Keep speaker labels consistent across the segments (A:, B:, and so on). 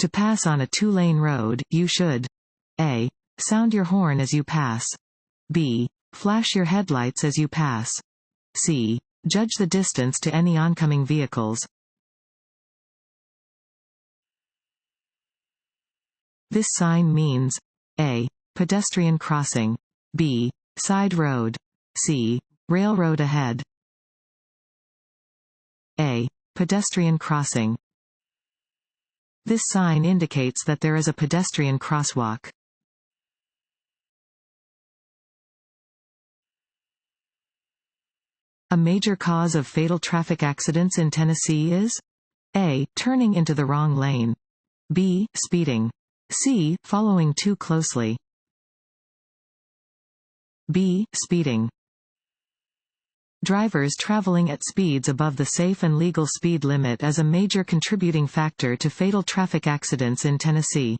A: To pass on a two-lane road, you should A. Sound your horn as you pass. B. Flash your headlights as you pass. C. Judge the distance to any oncoming vehicles. This sign means A. Pedestrian crossing. B. Side road. C. Railroad ahead. A. Pedestrian crossing. This sign indicates that there is a pedestrian crosswalk. A major cause of fatal traffic accidents in Tennessee is A. Turning into the wrong lane. B. Speeding. C. Following too closely. B. Speeding. Drivers traveling at speeds above the safe and legal speed limit is a major contributing factor to fatal traffic accidents in Tennessee.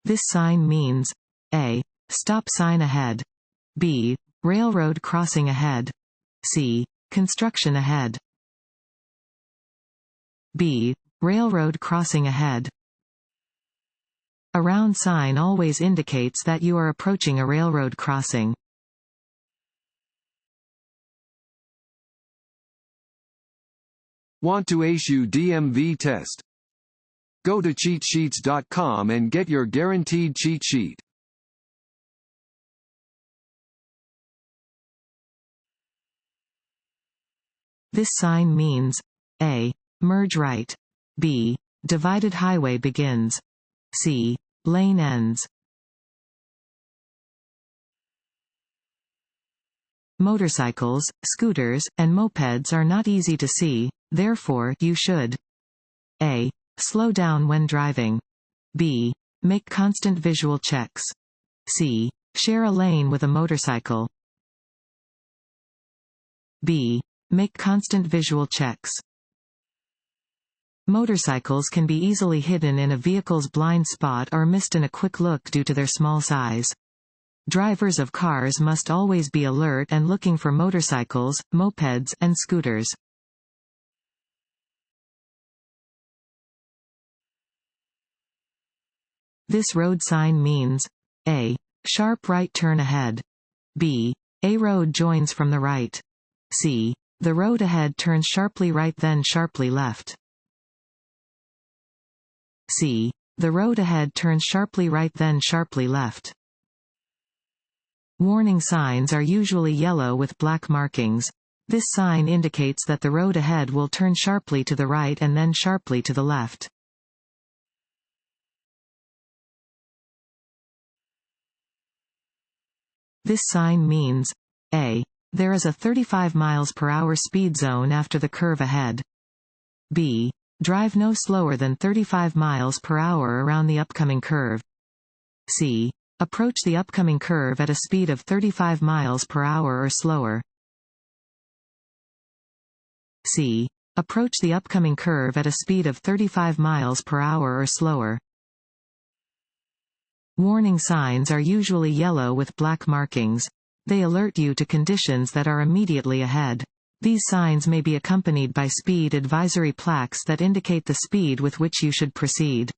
A: This sign means A. Stop sign ahead. B. Railroad crossing ahead. C. Construction ahead. B. Railroad crossing ahead. A round sign always indicates that you are approaching a railroad crossing.
B: Want to ace your DMV test? Go to cheatsheets.com and get your guaranteed cheat sheet.
A: This sign means A. Merge right. B. Divided highway begins. C. Lane ends. Motorcycles, scooters, and mopeds are not easy to see, therefore you should A. Slow down when driving. B. Make constant visual checks. C. Share a lane with a motorcycle. B. Make constant visual checks. Motorcycles can be easily hidden in a vehicle's blind spot or missed in a quick look due to their small size. Drivers of cars must always be alert and looking for motorcycles, mopeds, and scooters. This road sign means A. Sharp right turn ahead. B. A road joins from the right. C. The road ahead turns sharply right then sharply left. C. The road ahead turns sharply right then sharply left. Warning signs are usually yellow with black markings. This sign indicates that the road ahead will turn sharply to the right and then sharply to the left. This sign means A. There is a 35 miles per hour speed zone after the curve ahead. B. Drive no slower than 35 miles per hour around the upcoming curve. C. Approach the upcoming curve at a speed of 35 miles per hour or slower. C. Approach the upcoming curve at a speed of 35 miles per hour or slower. Warning signs are usually yellow with black markings. They alert you to conditions that are immediately ahead. These signs may be accompanied by speed advisory plaques that indicate the speed with which you should proceed.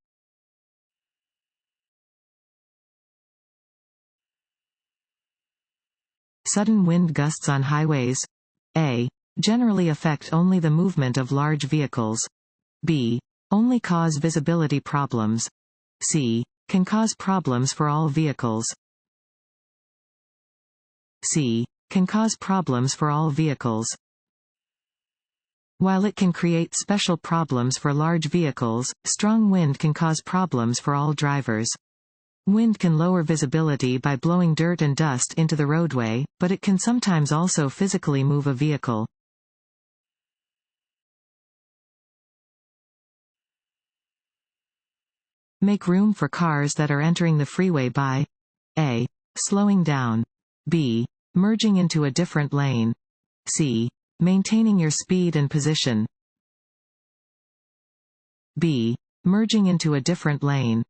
A: Sudden wind gusts on highways. A. Generally affect only the movement of large vehicles. B. Only cause visibility problems. C. Can cause problems for all vehicles. C. Can cause problems for all vehicles. While it can create special problems for large vehicles, strong wind can cause problems for all drivers. Wind can lower visibility by blowing dirt and dust into the roadway, but it can sometimes also physically move a vehicle. Make room for cars that are entering the freeway by A. Slowing down. B. Merging into a different lane. C. Maintaining your speed and position. B. Merging into a different lane.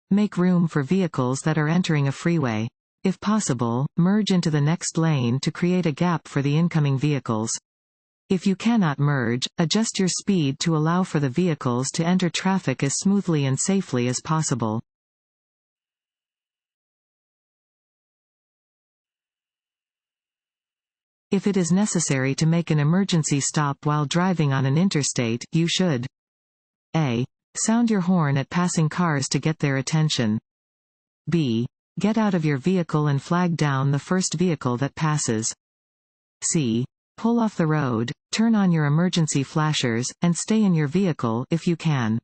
A: Make room for vehicles that are entering a freeway. If possible, merge into the next lane to create a gap for the incoming vehicles. If you cannot merge, adjust your speed to allow for the vehicles to enter traffic as smoothly and safely as possible. If it is necessary to make an emergency stop while driving on an interstate, you should A. Sound your horn at passing cars to get their attention. B. Get out of your vehicle and flag down the first vehicle that passes. C. Pull off the road, turn on your emergency flashers, and stay in your vehicle if you can.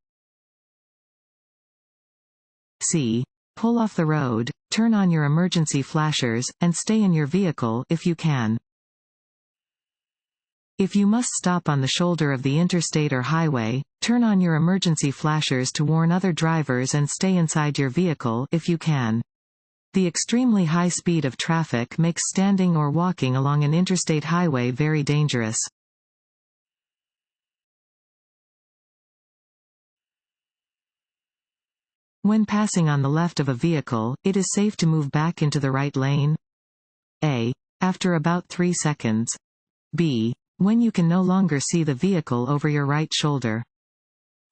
A: C. Pull off the road, turn on your emergency flashers, and stay in your vehicle if you can. If you must stop on the shoulder of the interstate or highway, turn on your emergency flashers to warn other drivers and stay inside your vehicle if you can. The extremely high speed of traffic makes standing or walking along an interstate highway very dangerous. When passing on the left of a vehicle, it is safe to move back into the right lane. A. After about 3 seconds. B. When you can no longer see the vehicle over your right shoulder.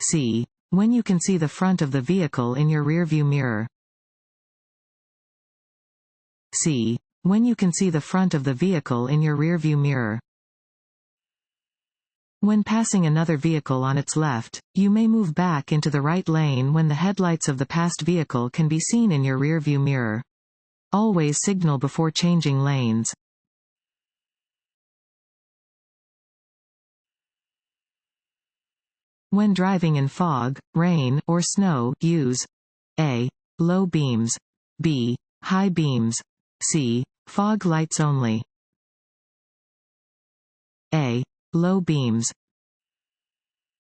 A: C. When you can see the front of the vehicle in your rearview mirror. C. When you can see the front of the vehicle in your rearview mirror. When passing another vehicle on its left, you may move back into the right lane when the headlights of the passed vehicle can be seen in your rearview mirror. Always signal before changing lanes. When driving in fog, rain, or snow, use A. Low beams. B. High beams. C. Fog lights only. A. Low beams.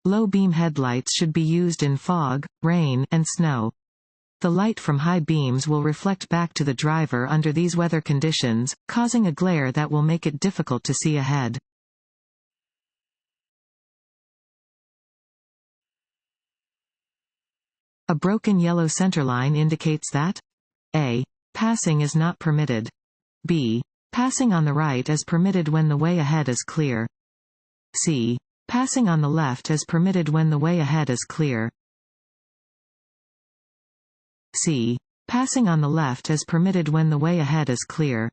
A: Low beam headlights should be used in fog, rain, and snow. The light from high beams will reflect back to the driver under these weather conditions, causing a glare that will make it difficult to see ahead. A broken yellow centerline indicates that A. Passing is not permitted. B. Passing on the right is permitted when the way ahead is clear. C. Passing on the left is permitted when the way ahead is clear. C. Passing on the left is permitted when the way ahead is clear.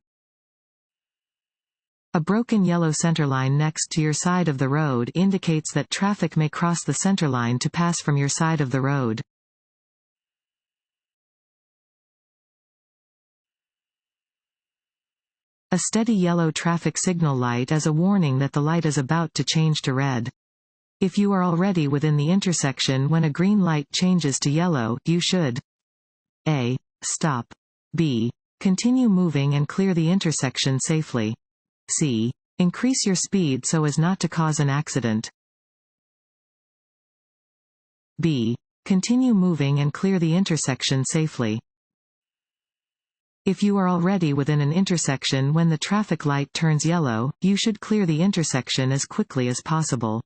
A: A broken yellow centerline next to your side of the road indicates that traffic may cross the centerline to pass from your side of the road. A steady yellow traffic signal light is a warning that the light is about to change to red. If you are already within the intersection when a green light changes to yellow, you should A. Stop. B. Continue moving and clear the intersection safely. C. Increase your speed so as not to cause an accident. B. Continue moving and clear the intersection safely. If you are already within an intersection when the traffic light turns yellow, you should clear the intersection as quickly as possible.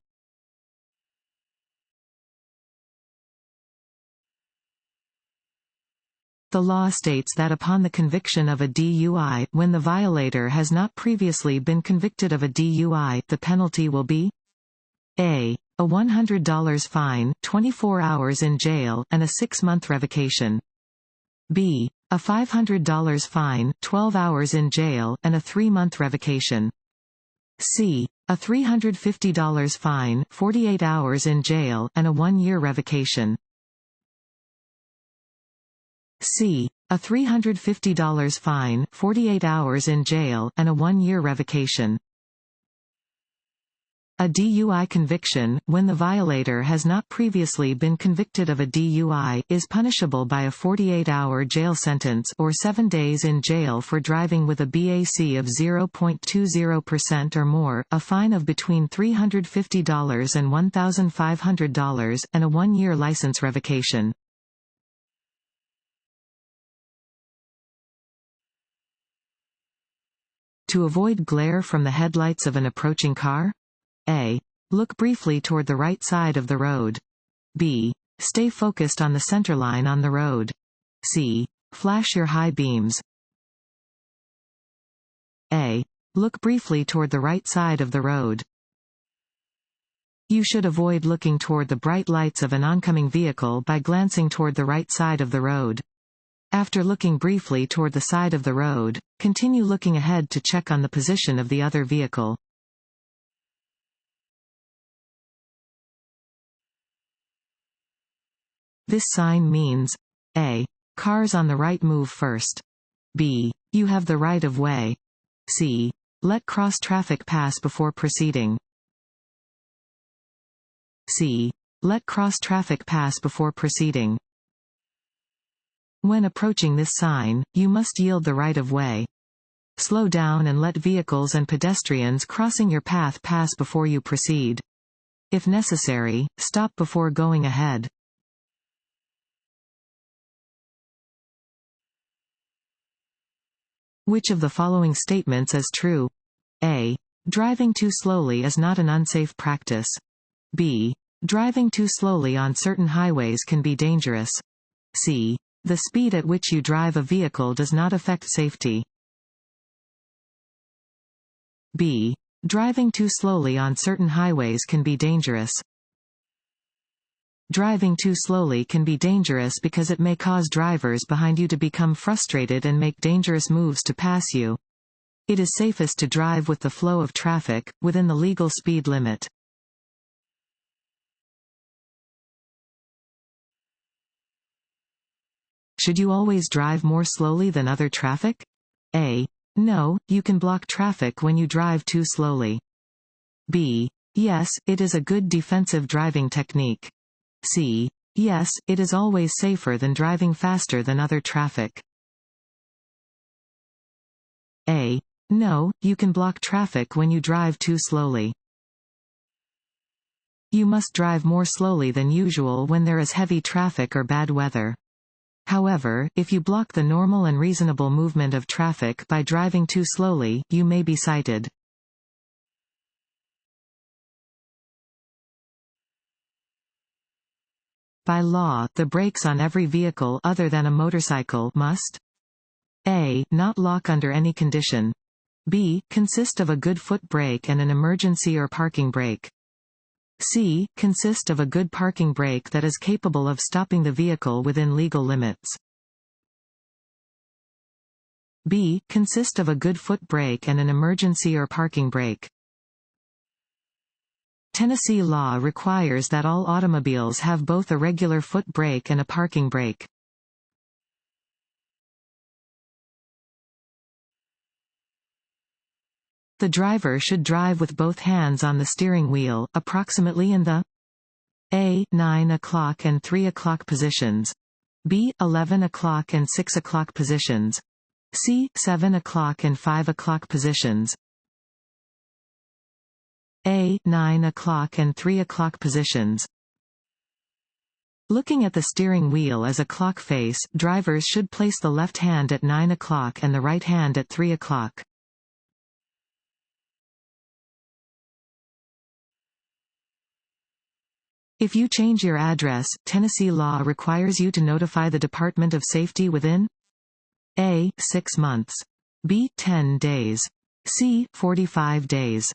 A: The law states that upon the conviction of a DUI, when the violator has not previously been convicted of a DUI, the penalty will be A. A $100 fine, 24 hours in jail, and a 6-month revocation. B. A $500 fine, 12 hours in jail, and a 3-month revocation. C. A $350 fine, 48 hours in jail, and a 1-year revocation. C. A $350 fine, 48 hours in jail, and a 1-year revocation. A DUI conviction, when the violator has not previously been convicted of a DUI, is punishable by a 48-hour jail sentence or 7 days in jail for driving with a BAC of 0.20% or more, a fine of between $350 and $1,500, and a 1-year license revocation. To avoid glare from the headlights of an approaching car? A. Look briefly toward the right side of the road. B. Stay focused on the centerline on the road. C. Flash your high beams. A. Look briefly toward the right side of the road. You should avoid looking toward the bright lights of an oncoming vehicle by glancing toward the right side of the road. After looking briefly toward the side of the road, continue looking ahead to check on the position of the other vehicle. This sign means A. Cars on the right move first. B. You have the right of way. C. Let cross traffic pass before proceeding. C. Let cross traffic pass before proceeding. When approaching this sign, you must yield the right of way. Slow down and let vehicles and pedestrians crossing your path pass before you proceed. If necessary, stop before going ahead. Which of the following statements is true? A. Driving too slowly is not an unsafe practice. B. Driving too slowly on certain highways can be dangerous. C. The speed at which you drive a vehicle does not affect safety. B. Driving too slowly on certain highways can be dangerous. Driving too slowly can be dangerous because it may cause drivers behind you to become frustrated and make dangerous moves to pass you. It is safest to drive with the flow of traffic, within the legal speed limit. Should you always drive more slowly than other traffic? A. No, you can block traffic when you drive too slowly. B. Yes, it is a good defensive driving technique. C. Yes, it is always safer than driving faster than other traffic. A. No, you can block traffic when you drive too slowly. You must drive more slowly than usual when there is heavy traffic or bad weather. However, if you block the normal and reasonable movement of traffic by driving too slowly, you may be cited. By law, the brakes on every vehicle other than a motorcycle must A. Not lock under any condition. B. Consist of a good foot brake and an emergency or parking brake. C. Consist of a good parking brake that is capable of stopping the vehicle within legal limits. B. Consist of a good foot brake and an emergency or parking brake. Tennessee law requires that all automobiles have both a regular foot brake and a parking brake. The driver should drive with both hands on the steering wheel, approximately in the A. 9 o'clock and 3 o'clock positions. B. 11 o'clock and 6 o'clock positions. C. 7 o'clock and 5 o'clock positions. A. 9 o'clock and 3 o'clock positions. Looking at the steering wheel as a clock face, drivers should place the left hand at 9 o'clock and the right hand at 3 o'clock. If you change your address, Tennessee law requires you to notify the Department of Safety within A. 6 months. B. 10 days. C. 45 days.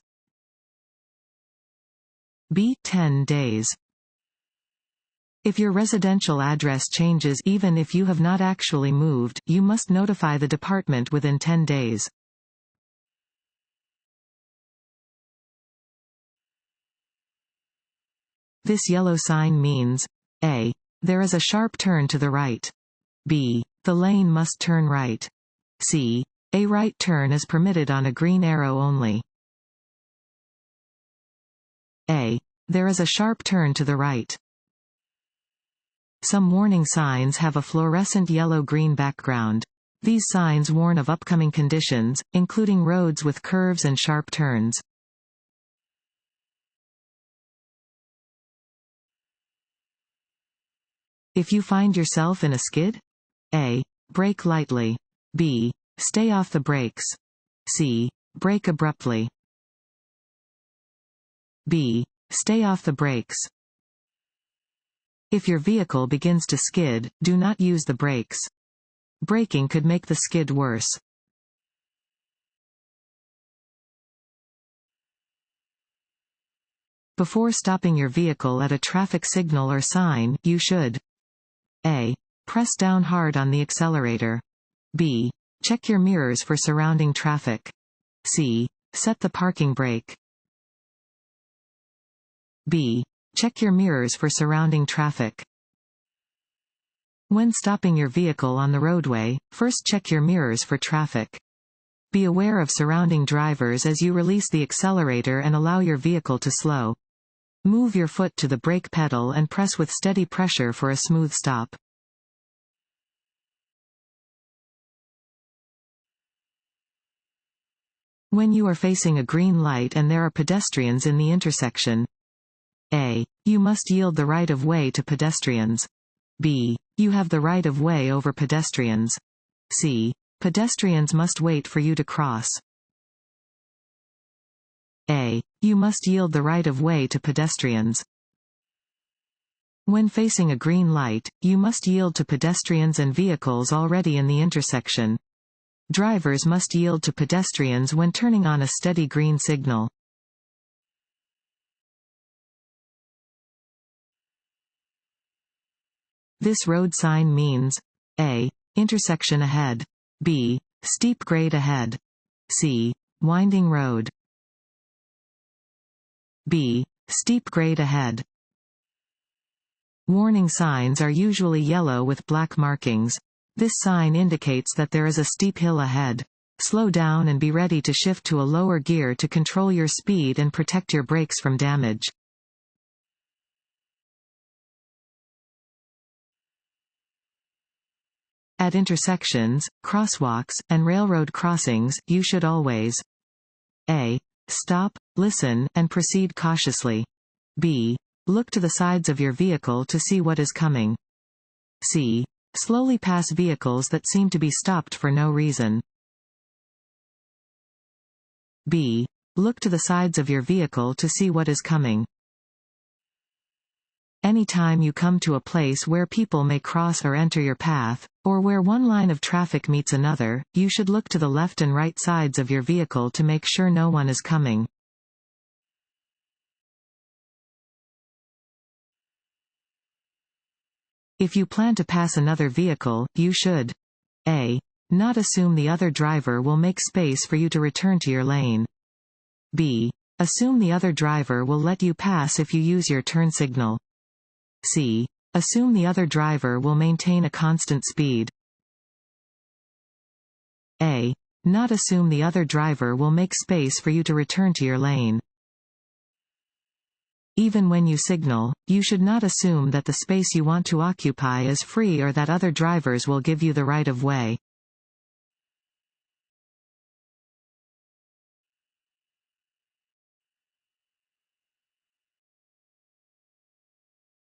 A: B. 10 days. If your residential address changes even if you have not actually moved, you must notify the department within 10 days. This yellow sign means A. There is a sharp turn to the right. B. The lane must turn right. C. A right turn is permitted on a green arrow only. A. There is a sharp turn to the right. Some warning signs have a fluorescent yellow-green background. These signs warn of upcoming conditions, including roads with curves and sharp turns. If you find yourself in a skid, A. Brake lightly. B. Stay off the brakes. C. Brake abruptly. B. Stay off the brakes. If your vehicle begins to skid, do not use the brakes. Braking could make the skid worse. Before stopping your vehicle at a traffic signal or sign, you should A. Press down hard on the accelerator. B. Check your mirrors for surrounding traffic. C. Set the parking brake. B. Check your mirrors for surrounding traffic. When stopping your vehicle on the roadway, first check your mirrors for traffic. Be aware of surrounding drivers as you release the accelerator and allow your vehicle to slow. Move your foot to the brake pedal and press with steady pressure for a smooth stop. When you are facing a green light and there are pedestrians in the intersection, A. You must yield the right of way to pedestrians. B. You have the right of way over pedestrians. C. Pedestrians must wait for you to cross. A. You must yield the right of way to pedestrians. When facing a green light, you must yield to pedestrians and vehicles already in the intersection. Drivers must yield to pedestrians when turning on a steady green signal. This road sign means A. Intersection ahead. B. Steep grade ahead. C. Winding road. B. Steep grade ahead. Warning signs are usually yellow with black markings. This sign indicates that there is a steep hill ahead. Slow down and be ready to shift to a lower gear to control your speed and protect your brakes from damage. At intersections, crosswalks, and railroad crossings, you should always A. Stop, listen, and proceed cautiously. B. Look to the sides of your vehicle to see what is coming. C. Slowly pass vehicles that seem to be stopped for no reason. B. Look to the sides of your vehicle to see what is coming. Anytime you come to a place where people may cross or enter your path, or where one line of traffic meets another, you should look to the left and right sides of your vehicle to make sure no one is coming. If you plan to pass another vehicle, you should A. Not assume the other driver will make space for you to return to your lane. B. Assume the other driver will let you pass if you use your turn signal. C. Assume the other driver will maintain a constant speed. A. Not assume the other driver will make space for you to return to your lane. Even when you signal, you should not assume that the space you want to occupy is free or that other drivers will give you the right of way.